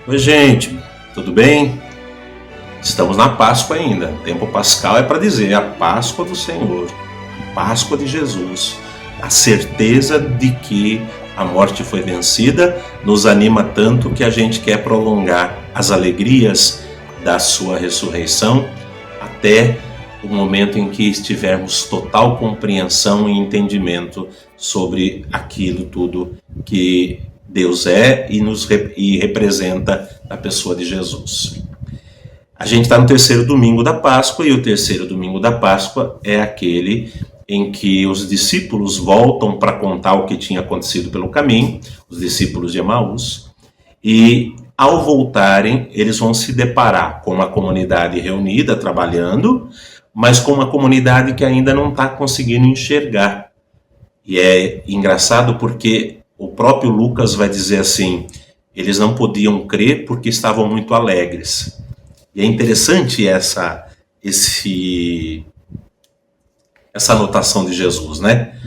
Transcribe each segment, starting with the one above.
Oi, gente, tudo bem? Estamos na Páscoa ainda. O tempo pascal é para dizer a Páscoa do Senhor, a Páscoa de Jesus. A certeza de que a morte foi vencida nos anima tanto que a gente quer prolongar as alegrias da sua ressurreição até o momento em que estivermos total compreensão e entendimento sobre aquilo tudo que Deus é e representa a pessoa de Jesus. A gente está no terceiro domingo da Páscoa, e o terceiro domingo da Páscoa é aquele em que os discípulos voltam para contar o que tinha acontecido pelo caminho, os discípulos de Emaús, e ao voltarem eles vão se deparar com uma comunidade reunida, trabalhando, mas com uma comunidade que ainda não está conseguindo enxergar. E é engraçado porque o próprio Lucas vai dizer assim, eles não podiam crer porque estavam muito alegres. E é interessante essa anotação de Jesus, né?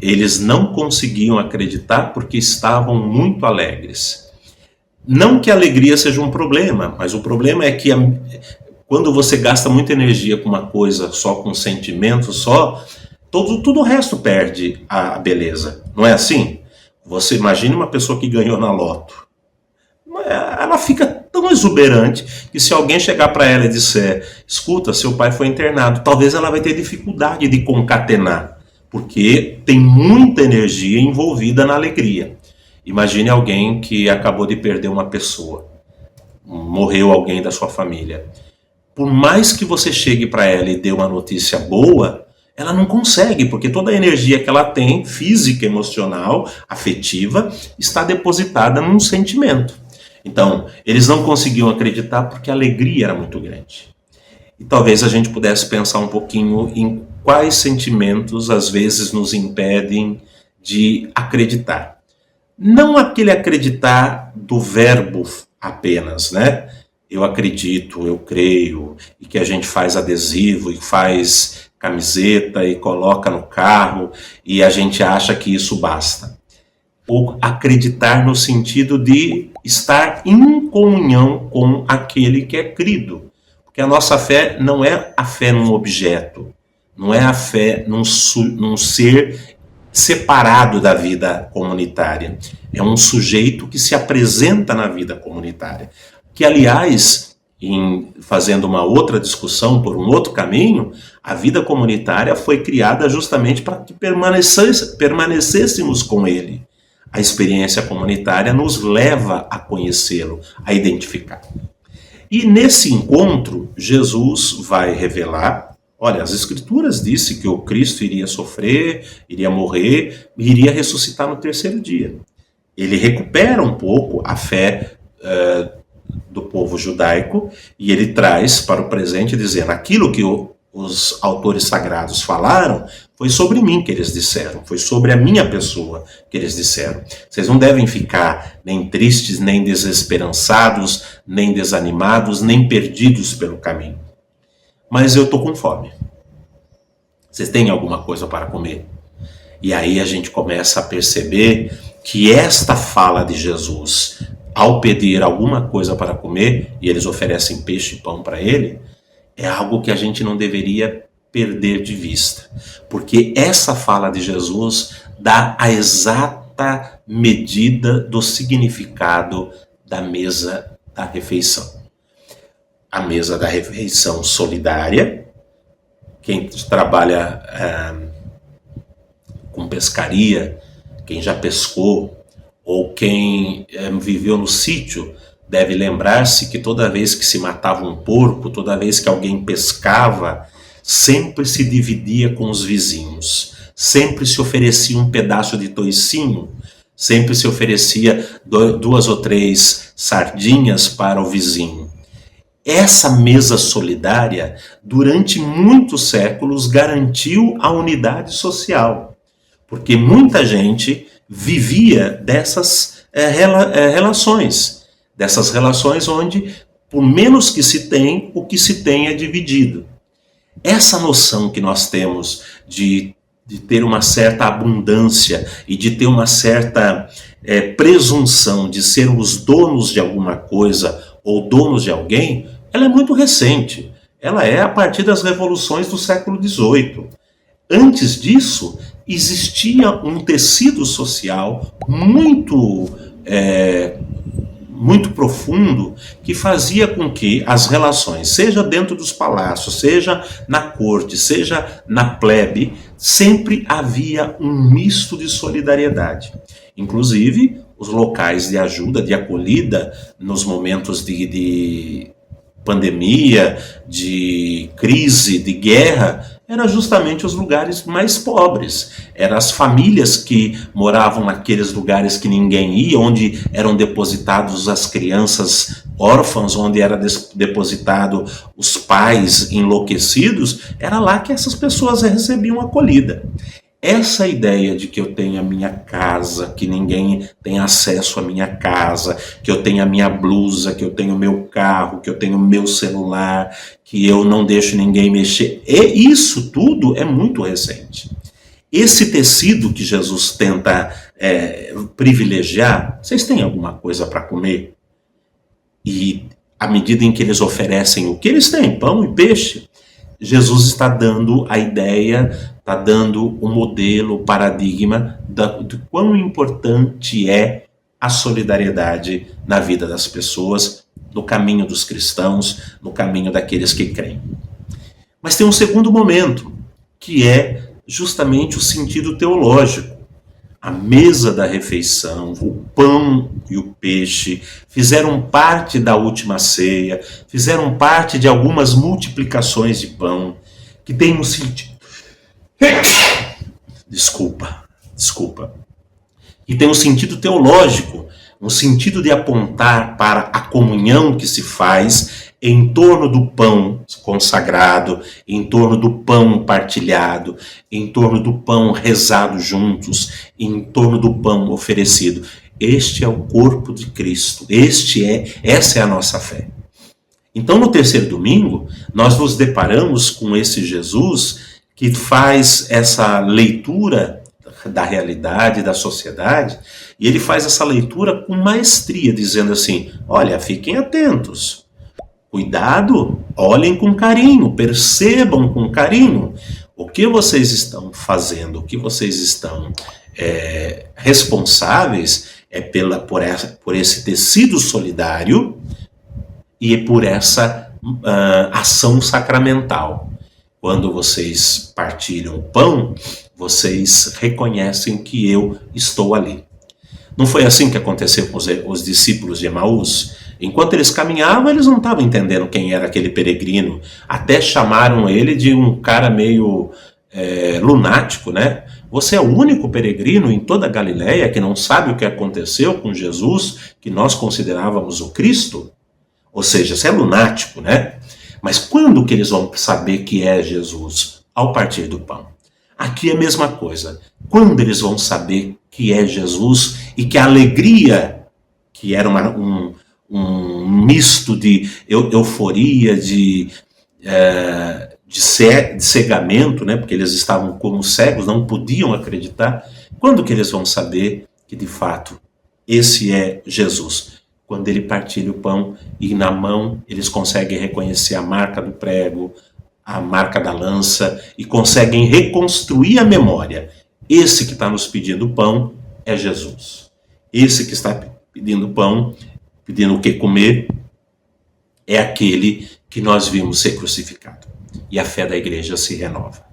Eles não conseguiam acreditar porque estavam muito alegres. Não que a alegria seja um problema, mas o problema é que quando você gasta muita energia com uma coisa só, com um sentimento só, tudo o resto perde a beleza. Não é assim? Você imagine uma pessoa que ganhou na loto. Ela fica tão exuberante que se alguém chegar para ela e disser, escuta, seu pai foi internado, talvez ela vai ter dificuldade de concatenar, porque tem muita energia envolvida na alegria. Imagine alguém que acabou de perder uma pessoa, morreu alguém da sua família. Por mais que você chegue para ela e dê uma notícia boa, ela não consegue, porque toda a energia que ela tem, física, emocional, afetiva, está depositada num sentimento. Então, eles não conseguiam acreditar porque a alegria era muito grande. E talvez a gente pudesse pensar um pouquinho em quais sentimentos às vezes nos impedem de acreditar. Não aquele acreditar do verbo apenas, né? Eu acredito, eu creio, e que a gente faz adesivo e faz camiseta e coloca no carro e a gente acha que isso basta. Ou acreditar no sentido de estar em comunhão com aquele que é crido. Porque a nossa fé não é a fé num objeto, não é a fé num ser separado da vida comunitária. É um sujeito que se apresenta na vida comunitária. Que, aliás, fazendo uma outra discussão por um outro caminho, a vida comunitária foi criada justamente para que permanecêssemos com ele. A experiência comunitária nos leva a conhecê-lo, a identificar. E nesse encontro, Jesus vai revelar, olha, as Escrituras dizem que o Cristo iria sofrer, iria morrer, e iria ressuscitar no terceiro dia. Ele recupera um pouco a fé do povo judaico e ele traz para o presente dizendo, aquilo que os autores sagrados falaram, foi sobre mim que eles disseram, foi sobre a minha pessoa que eles disseram. Vocês não devem ficar nem tristes, nem desesperançados, nem desanimados, nem perdidos pelo caminho. Mas eu estou com fome. Vocês têm alguma coisa para comer? E aí a gente começa a perceber que esta fala de Jesus, ao pedir alguma coisa para comer, e eles oferecem peixe e pão para ele, é algo que a gente não deveria perder de vista, porque essa fala de Jesus dá a exata medida do significado da mesa da refeição. A mesa da refeição solidária, quem trabalha com pescaria, quem já pescou, ou quem viveu no sítio, deve lembrar-se que toda vez que se matava um porco, toda vez que alguém pescava, sempre se dividia com os vizinhos, sempre se oferecia um pedaço de toicinho, sempre se oferecia 2 ou 3 sardinhas para o vizinho. Essa mesa solidária, durante muitos séculos, garantiu a unidade social, porque muita gente vivia dessas relações, dessas relações onde, por menos que se tem, o que se tem é dividido. Essa noção que nós temos de de ter uma certa abundância e de ter uma certa presunção de sermos donos de alguma coisa ou donos de alguém, ela é muito recente. Ela é a partir das revoluções do século XVIII. Antes disso, existia um tecido social muito profundo que fazia com que as relações, seja dentro dos palácios, seja na corte, seja na plebe, sempre havia um misto de solidariedade. Inclusive, os locais de ajuda, de acolhida, nos momentos de pandemia, de crise, de guerra, eram justamente os lugares mais pobres. Eram as famílias que moravam naqueles lugares que ninguém ia, onde eram depositados as crianças órfãs, onde era depositado os pais enlouquecidos. Era lá que essas pessoas recebiam acolhida. Essa ideia de que eu tenho a minha casa, que ninguém tem acesso à minha casa, que eu tenho a minha blusa, que eu tenho o meu carro, que eu tenho o meu celular, que eu não deixo ninguém mexer, isso tudo é muito recente. Esse tecido que Jesus tenta privilegiar, vocês têm alguma coisa para comer? E à medida em que eles oferecem o que eles têm, pão e peixe, Jesus está dando a ideia, está dando o modelo, o paradigma de quão importante é a solidariedade na vida das pessoas, no caminho dos cristãos, no caminho daqueles que creem. Mas tem um segundo momento, que é justamente o sentido teológico. A mesa da refeição, o pão e o peixe, fizeram parte da última ceia, fizeram parte de algumas multiplicações de pão, que tem um sentido. Desculpa. Que tem um sentido teológico, um sentido de apontar para a comunhão que se faz em torno do pão consagrado, em torno do pão partilhado, em torno do pão rezado juntos, em torno do pão oferecido. Este é o corpo de Cristo, essa é a nossa fé. Então, no terceiro domingo, nós nos deparamos com esse Jesus que faz essa leitura da realidade, da sociedade, e ele faz essa leitura com maestria, dizendo assim, olha, fiquem atentos, cuidado, olhem com carinho, percebam com carinho o que vocês estão fazendo, o que vocês estão responsáveis por esse tecido solidário e por essa ação sacramental. Quando vocês partilham o pão, vocês reconhecem que eu estou ali. Não foi assim que aconteceu com os discípulos de Emaús? Enquanto eles caminhavam, eles não estavam entendendo quem era aquele peregrino. Até chamaram ele de um cara meio lunático, né? Você é o único peregrino em toda a Galileia que não sabe o que aconteceu com Jesus, que nós considerávamos o Cristo? Ou seja, você é lunático, né? Mas quando que eles vão saber que é Jesus? Ao partir do pão. Aqui é a mesma coisa. Quando eles vão saber que é Jesus e que a alegria, que era um misto de euforia, de cegamento, né? Porque eles estavam como cegos, não podiam acreditar. Quando que eles vão saber que de fato esse é Jesus? Quando ele partilha o pão e na mão eles conseguem reconhecer a marca do prego, a marca da lança e conseguem reconstruir a memória. Esse que está nos pedindo pão é Jesus. Esse que está pedindo pão, pedindo o que comer, é aquele que nós vimos ser crucificado. E a fé da igreja se renova.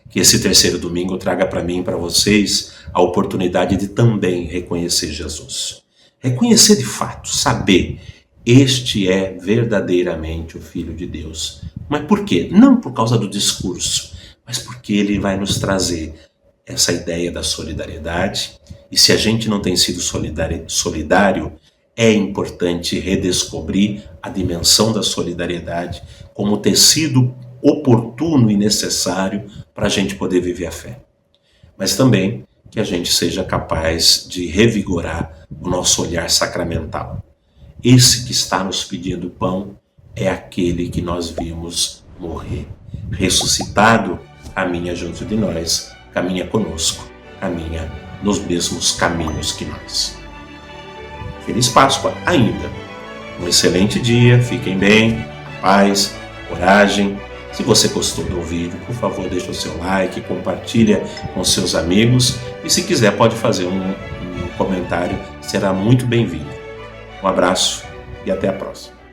Que esse terceiro domingo traga para mim e para vocês a oportunidade de também reconhecer Jesus. Reconhecer de fato, saber, este é verdadeiramente o Filho de Deus. Mas por quê? Não por causa do discurso, mas porque ele vai nos trazer essa ideia da solidariedade. E se a gente não tem sido solidário, é importante redescobrir a dimensão da solidariedade como tecido oportuno e necessário para a gente poder viver a fé. Mas também que a gente seja capaz de revigorar o nosso olhar sacramental. Esse que está nos pedindo pão é aquele que nós vimos morrer, ressuscitado, caminha junto de nós caminha conosco, caminha nos mesmos caminhos que nós. Feliz Páscoa ainda. Um excelente dia, fiquem bem, paz, coragem. Se você gostou do vídeo, por favor, deixe o seu like, compartilha com seus amigos e se quiser pode fazer um comentário, será muito bem-vindo. Um abraço e até a próxima.